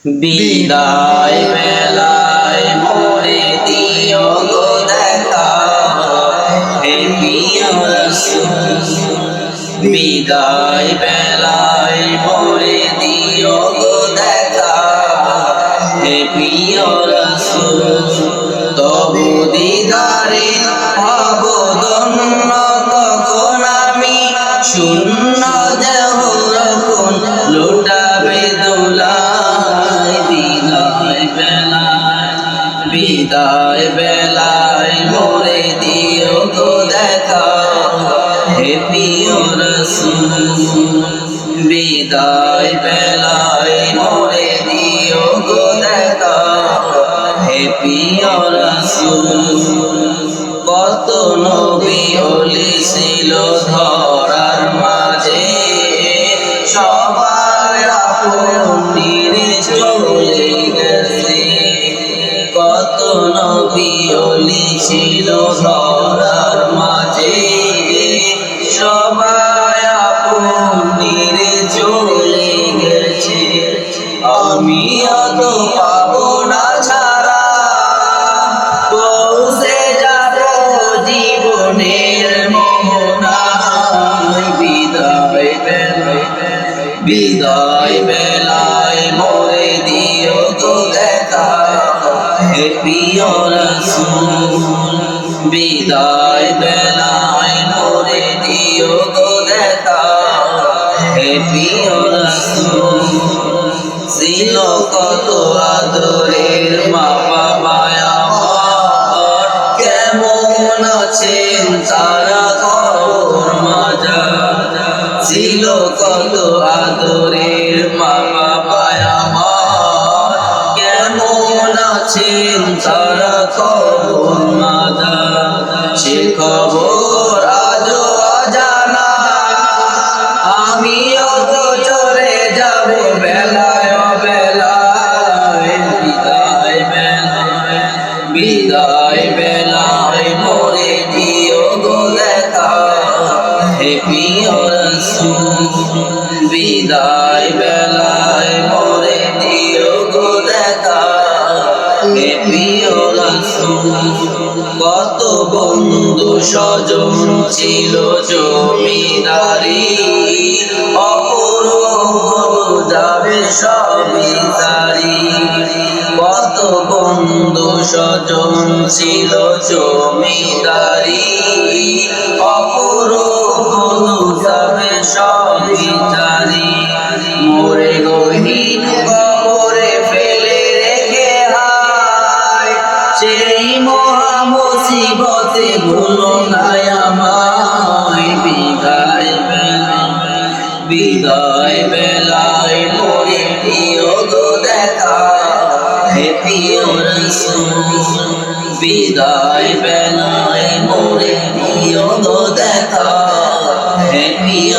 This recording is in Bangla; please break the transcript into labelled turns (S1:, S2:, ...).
S1: বিদায় বেলায় মোরে দিও গো দেখা, হে প্রিয় রাসূল। বিদায় বেলায় মোরে দিও গো দেখা, হে প্রিয় রাসূল। তবু দিদারে হব ধন্য, তখন আমি শূন্য দেহ যখন লুটাবে দোলায়। বিদায় বেলায় মোরে দিও গো দেখা, হে প্রিয় রাসূল। বিদায় বেলায় মোরে দিও গো দেখা, হে প্রিয় রাসূল। কত নবী ওলি ছিল ধরার মাঝে, সবার আপন নিরে চলে গেছে। কত নবী ওলি ছিল ধরার মাঝে, সবাই আপন নিরে চলে গেছে। আমিও তো পাবো না ছাড়া, পৌঁছে যাব জীবনের মোহনায়। বিদায় বেলায় মোরে দিও গো দেখা, হে প্রিয় রাসূল। বিদায় বেলায় মোরে দিও গো দেখা, হে প্রিয় রাসূল। ছিল কত আদরের মা বাবা আমার, কেমন আছেন তারা খবর মাজার। ছিল কত আদরের মা বাবা আমার, কেমন আছেন তারা খবর মাজার। সে খবর আজও অজানা, আমিও তো চলে যাব বেলায় বেলায়। বিদায় বেলায় মোরে দিও গো দেখা, হে প্রিয় রাসূল। বিদায় বেলায় মোরে দিও গো দেখা, হে প্রিয় রাসূল। কত বন্ধু স্বজন ছিল জমিদারি, অপূর্ব যাবে সবই তারি। কত বন্ধু স্বজন ছিল জমিদারি, অপূর্ব যাবে সবই তারি। মোরে গহীন কবরে ফেলে রেখে হায়, সেই মহা মুসিবতে ভুলো না আমায়। বিদায় বেলায় মোরে দিও গো দেখা, হে প্রিয় রাসূল। বিদায় বেলায় মোরে দিও গো দেখা, হে প্রিয়